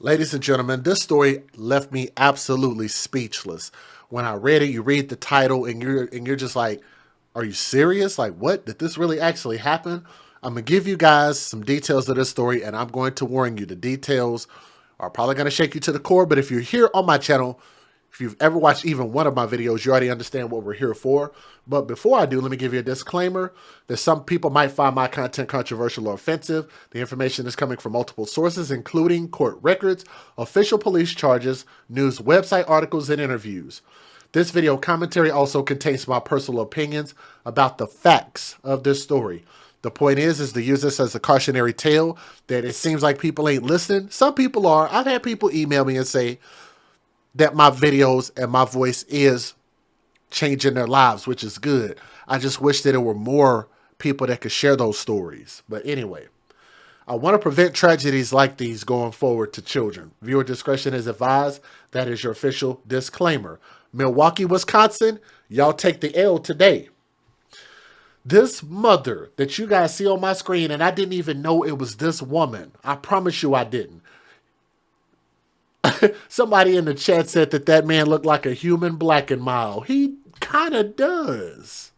Ladies and gentlemen, this story left me absolutely speechless. When I read it, you read the title and you're just like, are you serious? Like, what? Did this really actually happen? I'm gonna give you guys some details of this story, and I'm going to warn you, the details are probably gonna shake you to the core. But if you're here on my channel, if you've ever watched even one of my videos, you already understand what we're here for. But before I do, let me give you a disclaimer that some people might find my content controversial or offensive. The information is coming from multiple sources, including court records, official police charges, news website articles, and interviews. This video commentary also contains my personal opinions about the facts of this story. The point is to use this as a cautionary tale that it seems like people ain't listening. Some people are. I've had people email me and say that my videos and my voice is changing their lives, which is good. I just wish that there were more people that could share those stories. But anyway, I want to prevent tragedies like these going forward to children. Viewer discretion is advised. That is your official disclaimer. Milwaukee, Wisconsin, y'all take the L today. This mother that you guys see on my screen, and I didn't even know it was this woman. I promise you I didn't. Somebody in the chat said that man looked like a human black and mild. He kind of does.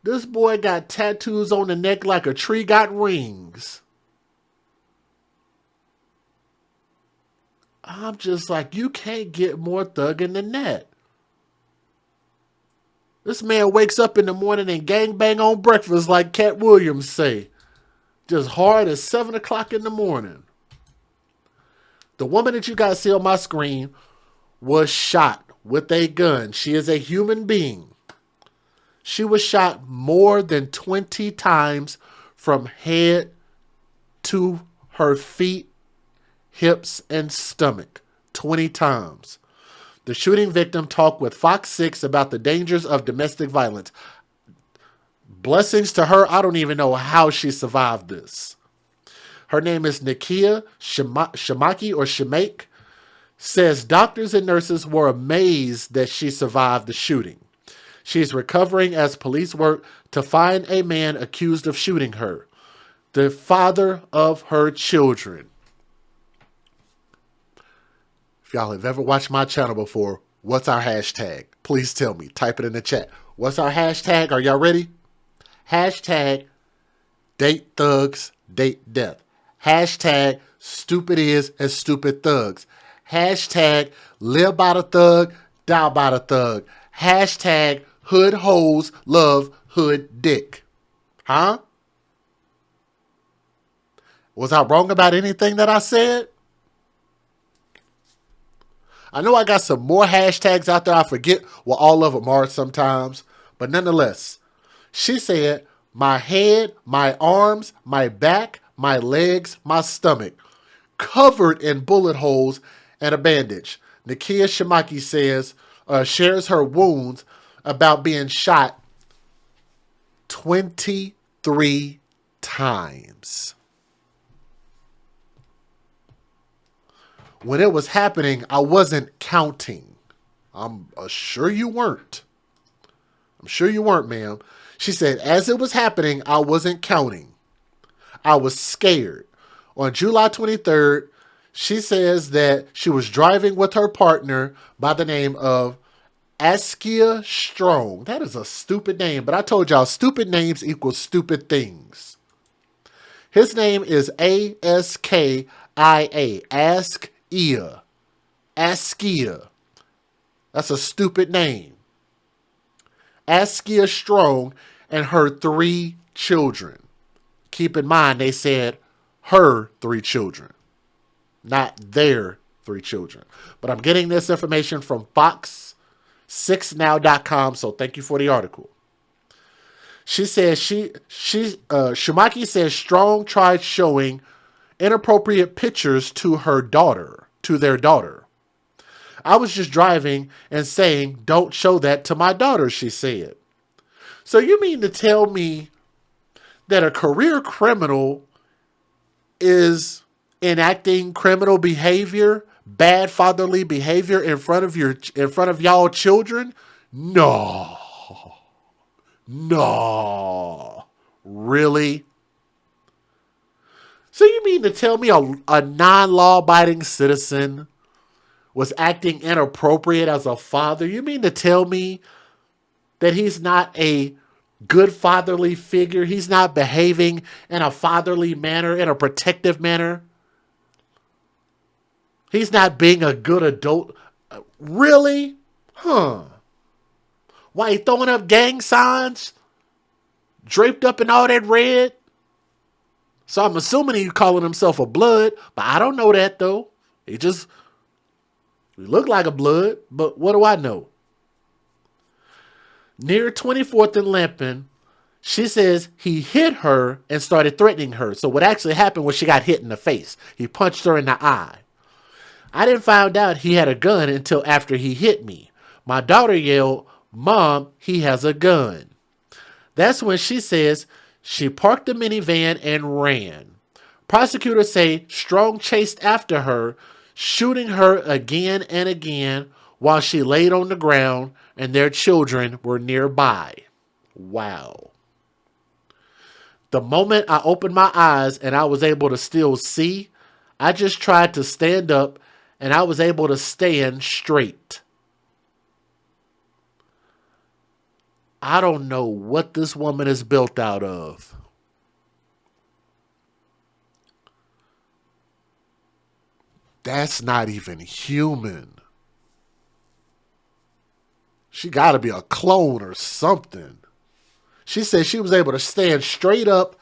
This boy got tattoos on the neck like a tree got rings. I'm just like, you can't get more thugging than that. This man wakes up in the morning and gangbang on breakfast like Cat Williams say. Just hard as 7 o'clock in the morning. The woman that you guys see on my screen was shot with a gun. She is a human being. She was shot more than 20 times from head to her feet, hips, and stomach. 20 times. The shooting victim talked with Fox 6 about the dangers of domestic violence. Blessings to her. I don't even know how she survived this. Her name is Nakia Shamaki or Shemake. Says doctors and nurses were amazed that she survived the shooting. She's recovering as police work to find a man accused of shooting her, the father of her children. If y'all have ever watched my channel before, what's our hashtag? Please tell me. Type it in the chat. What's our hashtag? Are y'all ready? Hashtag date thugs, date death. Hashtag stupid is and stupid thugs. Hashtag live by the thug, die by the thug. Hashtag hood hoes love hood dick. Huh? Was I wrong about anything that I said? I know I got some more hashtags out there. I forget what all of them are sometimes. But nonetheless, she said, my head, my arms, my back, my legs, my stomach, covered in bullet holes and a bandage. Nakia Shimaki says, shares her wounds about being shot 23 times. When it was happening, I wasn't counting. I'm sure you weren't. I'm sure you weren't, ma'am. She said, as it was happening, I wasn't counting. I was scared. On July 23rd, she says that she was driving with her partner by the name of Askia Strong. That is a stupid name, but I told y'all stupid names equal stupid things. His name is Askia. Askia. Askia. That's a stupid name. Askia Strong and her 3 children. Keep in mind, they said her 3 children, not their 3 children. But I'm getting this information from Fox6now.com, so thank you for the article. She says Shumaki says Strong tried showing inappropriate pictures to their daughter. I was just driving and saying, don't show that to my daughter, she said. So you mean to tell me that a career criminal is enacting criminal behavior, bad fatherly behavior in front of y'all children? No. Really? So you mean to tell me a non-law-abiding citizen was acting inappropriate as a father? You mean to tell me that he's not a good fatherly figure? He's not behaving in a fatherly manner, in a protective manner? He's not being a good adult? Really? Huh. Why, he throwing up gang signs? Draped up in all that red? So I'm assuming he's calling himself a blood, but I don't know that though. He looked like a blood, but what do I know? Near 24th and Lampin, she says he hit her and started threatening her. So what actually happened was she got hit in the face. He punched her in the eye. I didn't find out he had a gun until after he hit me. My daughter yelled, "Mom, he has a gun." That's when she says she parked the minivan and ran. Prosecutors say Strong chased after her, shooting her again and again while she laid on the ground and their children were nearby. Wow. The moment I opened my eyes and I was able to still see, I just tried to stand up and I was able to stand straight. I don't know what this woman is built out of. That's not even human. She got to be a clone or something. She said she was able to stand straight up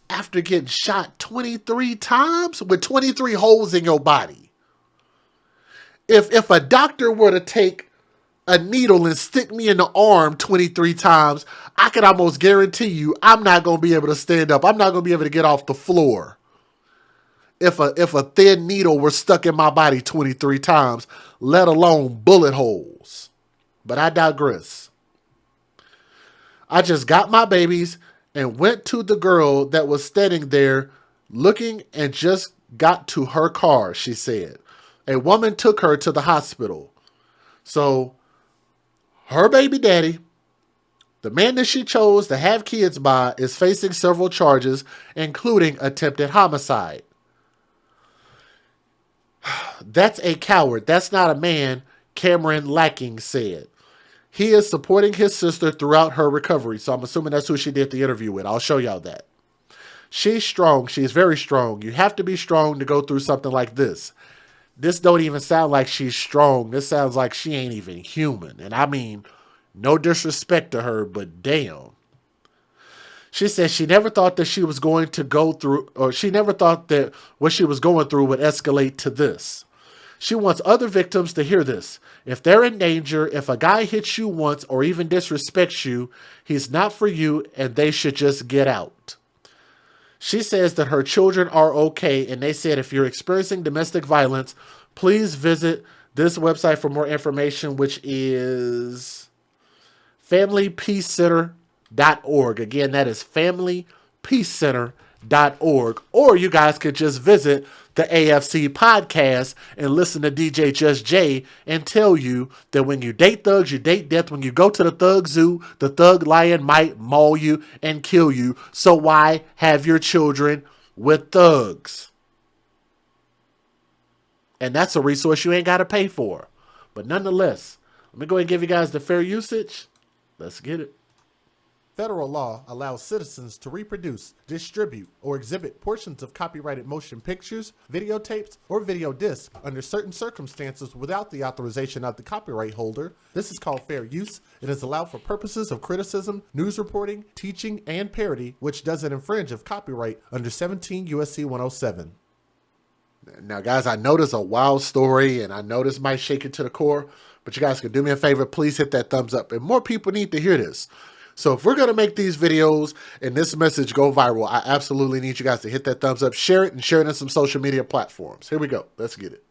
after getting shot 23 times with 23 holes in your body. If a doctor were to take a needle and stick me in the arm 23 times, I could almost guarantee you I'm not going to be able to stand up. I'm not going to be able to get off the floor. If a thin needle were stuck in my body 23 times, let alone bullet holes. But I digress. I just got my babies and went to the girl that was standing there looking and just got to her car, she said. A woman took her to the hospital. So her baby daddy, the man that she chose to have kids by, is facing several charges, including attempted homicide. That's a coward. That's not a man, Cameron Lacking said. He is supporting his sister throughout her recovery. So I'm assuming that's who she did the interview with. I'll show y'all that. She's strong. She's very strong. You have to be strong to go through something like this. This don't even sound like she's strong. This sounds like she ain't even human. And I mean, no disrespect to her, but damn. She said she never thought that she was going to go through, or she never thought that what she was going through would escalate to this. She wants other victims to hear this. If they're in danger, if a guy hits you once or even disrespects you, he's not for you and they should just get out. She says that her children are okay, and they said if you're experiencing domestic violence, please visit this website for more information, which is familypeacecenter.org. Again, that is familypeacecenter.org. Or you guys could just visit the AFC podcast and listen to DJ Just Jay and tell you that when you date thugs, you date death. When you go to the thug zoo, the thug lion might maul you and kill you. So why have your children with thugs? And that's a resource you ain't got to pay for. But nonetheless, let me go ahead and give you guys the fair usage. Let's get it. Federal law allows citizens to reproduce, distribute, or exhibit portions of copyrighted motion pictures, videotapes, or video discs under certain circumstances without the authorization of the copyright holder. This is called fair use. It is allowed for purposes of criticism, news reporting, teaching, and parody, which doesn't infringe of copyright under 17 U.S.C. 107. Now, guys, I know this is a wild story, and I know this might shake it to the core, but you guys can do me a favor. Please hit that thumbs up, and more people need to hear this. So if we're going to make these videos and this message go viral, I absolutely need you guys to hit that thumbs up, share it, and share it on some social media platforms. Here we go. Let's get it.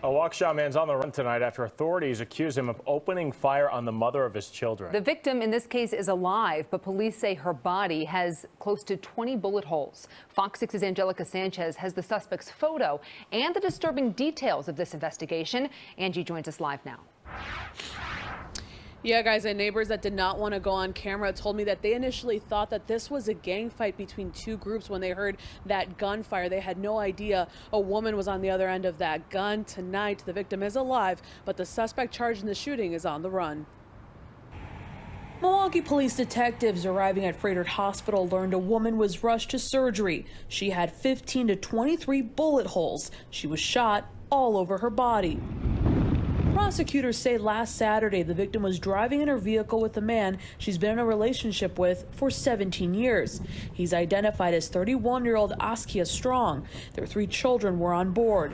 A Waukesha man's on the run tonight after authorities accuse him of opening fire on the mother of his children. The victim in this case is alive, but police say her body has close to 20 bullet holes. Fox 6's Angelica Sanchez has the suspect's photo and the disturbing details of this investigation. Angie joins us live now. Yeah, guys, and neighbors that did not want to go on camera told me that they initially thought that this was a gang fight between two groups when they heard that gunfire. They had no idea a woman was on the other end of that gun. Tonight, the victim is alive, but the suspect charged in the shooting is on the run. Milwaukee police detectives arriving at Frederick Hospital learned a woman was rushed to surgery. She had 15 to 23 bullet holes. She was shot all over her body. Prosecutors say last Saturday the victim was driving in her vehicle with a man she's been in a relationship with for 17 years. He's identified as 31-year-old Askia Strong. Their 3 children were on board.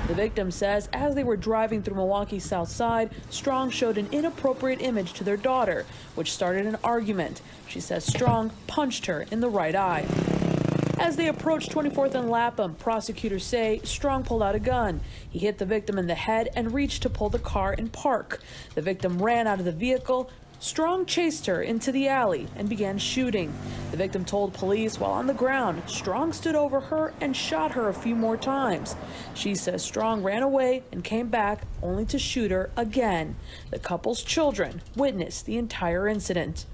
The victim says as they were driving through Milwaukee's South Side, Strong showed an inappropriate image to their daughter, which started an argument. She says Strong punched her in the right eye. As they approached 24th and Lapham, prosecutors say Strong pulled out a gun. He hit the victim in the head and reached to pull the car and park. The victim ran out of the vehicle. Strong chased her into the alley and began shooting. The victim told police while on the ground, Strong stood over her and shot her a few more times. She says Strong ran away and came back only to shoot her again. The couple's children witnessed the entire incident.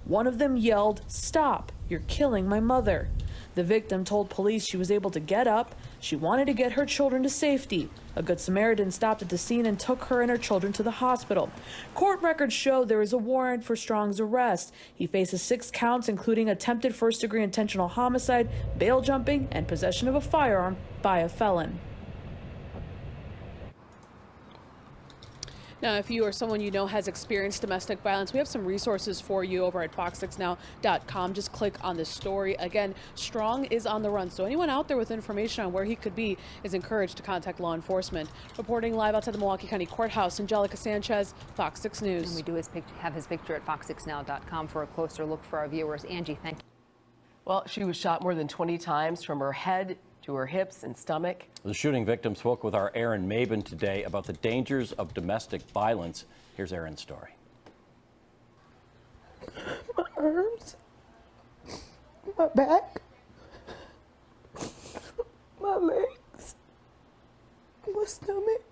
One of them yelled, "Stop, you're killing my mother." The victim told police she was able to get up. She wanted to get her children to safety. A Good Samaritan stopped at the scene and took her and her children to the hospital. Court records show there is a warrant for Strong's arrest. He faces 6 counts, including attempted first-degree intentional homicide, bail jumping, and possession of a firearm by a felon. Now, if you or someone you know has experienced domestic violence, we have some resources for you over at fox6now.com. Just click on this story. Again, Strong is on the run, so anyone out there with information on where he could be is encouraged to contact law enforcement. Reporting live outside the Milwaukee County Courthouse, Angelica Sanchez, Fox 6 News. And we do have his picture at fox6now.com for a closer look for our viewers. Angie, thank you. Well, she was shot more than 20 times from her head to her hips and stomach. The shooting victim spoke with our Aaron Maben today about the dangers of domestic violence. Here's Aaron's story. My arms, my back, my legs, my stomach.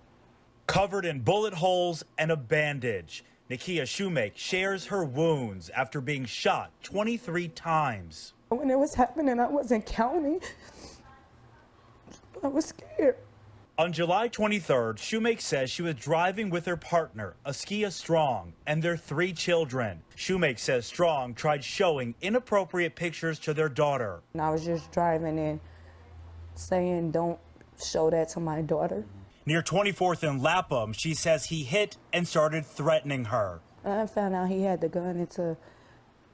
Covered in bullet holes and a bandage, Nikia Shoemake shares her wounds after being shot 23 times. When it was happening, I wasn't counting. I was scared. On July 23rd, Shoemake says she was driving with her partner, Askia Strong, and their 3 children. Shoemake says Strong tried showing inappropriate pictures to their daughter. And I was just driving and saying, don't show that to my daughter. Near 24th and Lapham, she says he hit and started threatening her. I found out he had the gun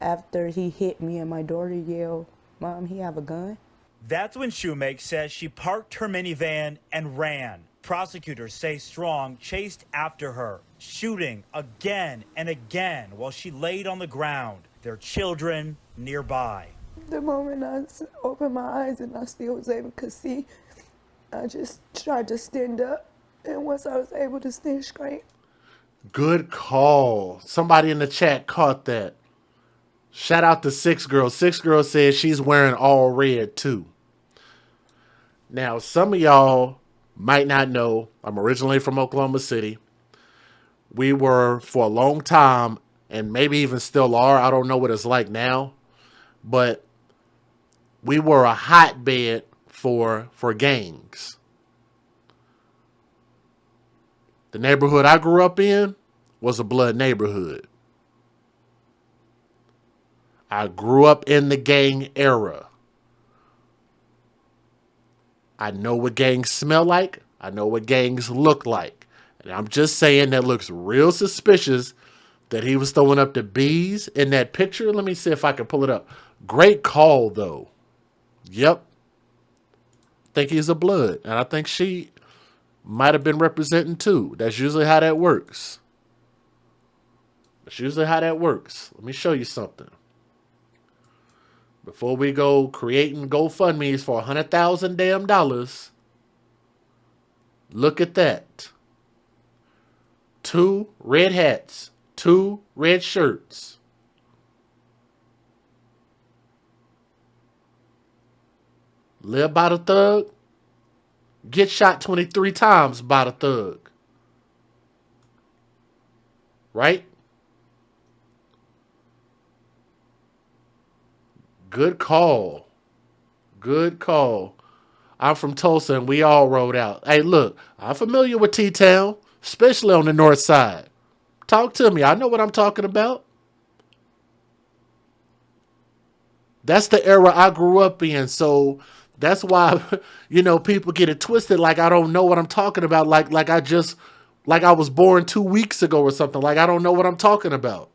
after he hit me and my daughter yelled, "Mom, he have a gun?" That's when Shoemake says she parked her minivan and ran. Prosecutors say Strong chased after her, shooting again and again while she laid on the ground, their children nearby. The moment I opened my eyes and I still was able to see, I just tried to stand up. And once I was able to stand straight. Good call. Somebody in the chat caught that. Shout out to Six Girl. Six Girl says she's wearing all red too. Now, some of y'all might not know, I'm originally from Oklahoma City. We were for a long time, and maybe even still are. I don't know what it's like now, but we were a hotbed for gangs. The neighborhood I grew up in was a blood neighborhood. I grew up in the gang era. I know what gangs smell like. I know what gangs look like. And I'm just saying that looks real suspicious that he was throwing up the bees in that picture. Let me see if I can pull it up. Great call, though. Yep. Think he's a blood. And I think she might have been representing too. That's usually how that works. That's usually how that works. Let me show you something. Before we go creating GoFundMe's for $100,000 damn dollars, look at that. 2 red hats, 2 red shirts. Live by the thug, get shot 23 times by the thug. Right? Good call. Good call. I'm from Tulsa and we all rode out. Hey, look, I'm familiar with T-Town, especially on the north side. Talk to me. I know what I'm talking about. That's the era I grew up in. So that's why, people get it twisted. Like I don't know what I'm talking about. Like I was born 2 weeks ago or something. Like I don't know what I'm talking about.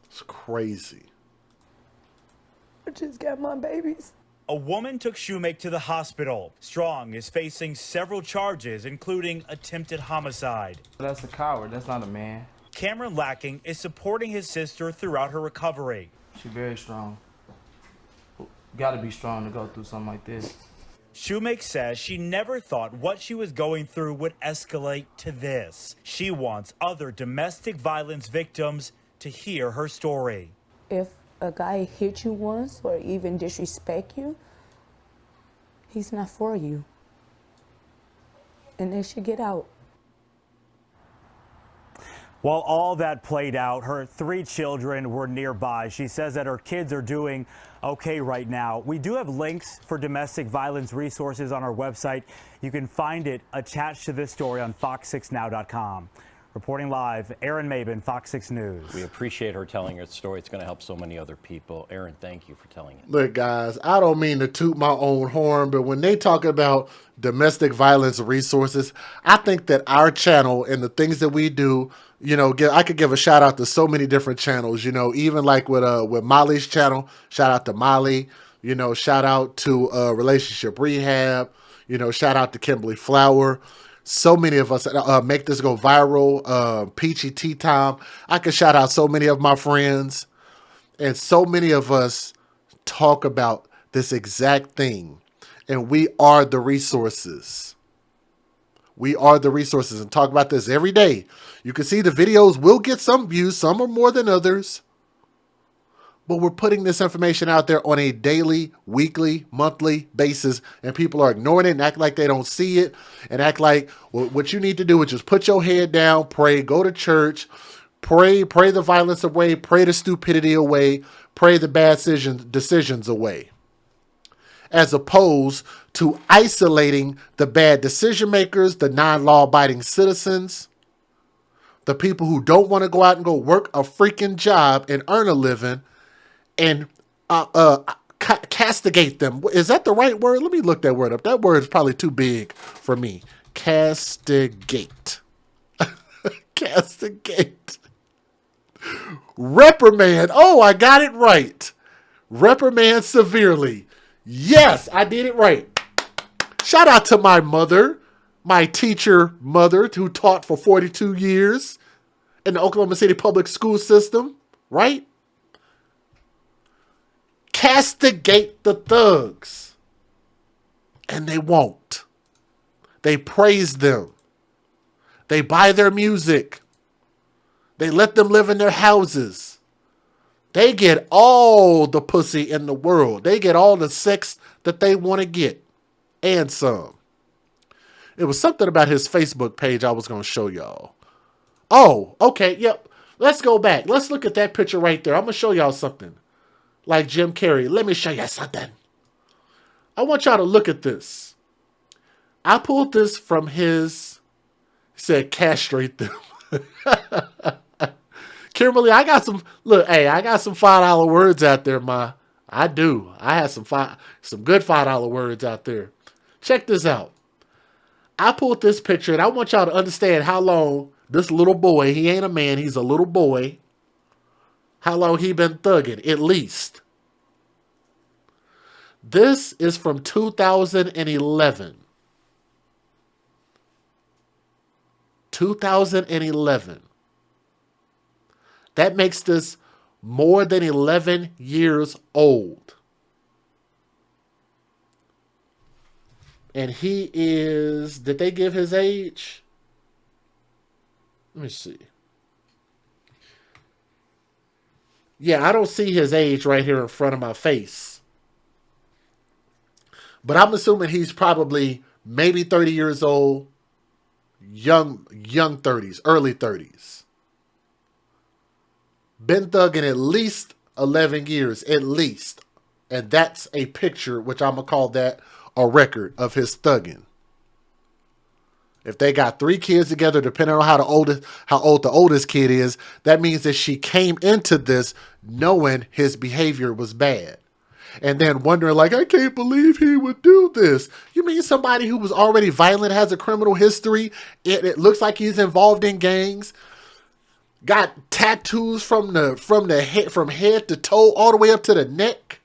It's crazy. I just got my babies. A woman took Shoemake to the hospital. Strong is facing several charges, including attempted homicide. That's a coward. That's not a man. Cameron Lacking is supporting his sister throughout her recovery. She's very strong. Gotta be strong to go through something like this. Shoemake says she never thought what she was going through would escalate to this. She wants other domestic violence victims to hear her story. If a guy hit you once or even disrespect you, he's not for you. And they should get out. While all that played out, her 3 children were nearby. She says that her kids are doing okay right now. We do have links for domestic violence resources on our website. You can find it attached to this story on fox6now.com. Reporting live, Aaron Maben, Fox 6 News. We appreciate her telling her story. It's going to help so many other people. Aaron, thank you for telling it. Look, guys, I don't mean to toot my own horn, but when they talk about domestic violence resources, I think that our channel and the things that we do, I could give a shout out to so many different channels, even like with Molly's channel, shout out to Molly, shout out to Relationship Rehab, shout out to Kimberly Flower. So many of us make this go viral. Peachy Tea Time. I can shout out so many of my friends. And so many of us talk about this exact thing. And we are the resources. We are the resources and talk about this every day. You can see the videos will get some views. Some are more than others. But we're putting this information out there on a daily, weekly, monthly basis, and people are ignoring it and act like they don't see it and act like what you need to do is just put your head down, pray, go to church, pray the violence away, pray the stupidity away, pray the bad decisions away, as opposed to isolating the bad decision makers, the non-law-abiding citizens, the people who don't want to go out and go work a freaking job and earn a living, and castigate them. Is that the right word? Let me look that word up. That word is probably too big for me. Castigate. Castigate. Reprimand. Oh, I got it right. Reprimand severely. Yes, I did it right. Shout out to my mother, my teacher mother, who taught for 42 years in the Oklahoma City public school system, right? Castigate the thugs. And they won't. They praise them. They buy their music. They let them live in their houses. They get all the pussy in the world. They get all the sex that they want to get. And some. It was something about his Facebook page I was going to show y'all. Oh, okay, yep. Let's go back. Let's look at that picture right there. I'm going to show y'all something. Like Jim Carrey. Let me show you something. I want y'all to look at this. I pulled this from his, he said, castrate them. Kimberly, I got some, look, hey, I got some $5 words out there, ma. I do. I have some good $5 words out there. Check this out. I pulled this picture and I want y'all to understand how long this little boy, he ain't a man, he's a little boy, how long he been thugging, at least. This is from 2011. 2011. That makes this more than 11 years old. And he is, did they give his age? Let me see. Yeah, I don't see his age right here in front of my face. But I'm assuming he's probably maybe 30 years old. young 30s, early 30s. Been thugging at least 11 years, at least. And that's a picture, which I'm going to call that a record of his thugging. If they got 3 kids together, depending on how old the oldest kid is, that means that she came into this knowing his behavior was bad. And then wondering like, I can't believe he would do this. You mean somebody who was already violent, has a criminal history, it looks like he's involved in gangs, got tattoos from head to toe all the way up to the neck?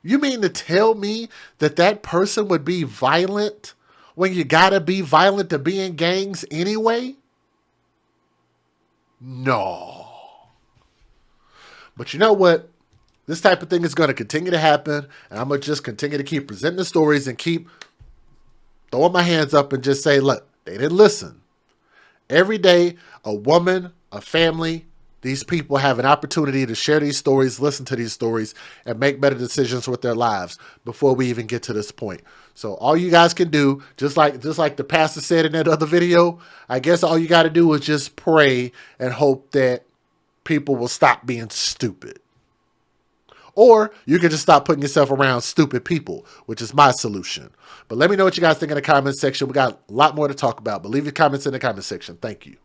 You mean to tell me that that person would be violent when you gotta be violent to be in gangs anyway? No. But you know what? This type of thing is going to continue to happen, and I'm going to just continue to keep presenting the stories and keep throwing my hands up and just say, look, they didn't listen. Every day, a woman, a family, these people have an opportunity to share these stories, listen to these stories, and make better decisions with their lives before we even get to this point. So all you guys can do, just like the pastor said in that other video, I guess all you got to do is just pray and hope that people will stop being stupid. Or you can just stop putting yourself around stupid people, which is my solution. But let me know what you guys think in the comments section. We got a lot more to talk about, but leave your comments in the comment section. Thank you.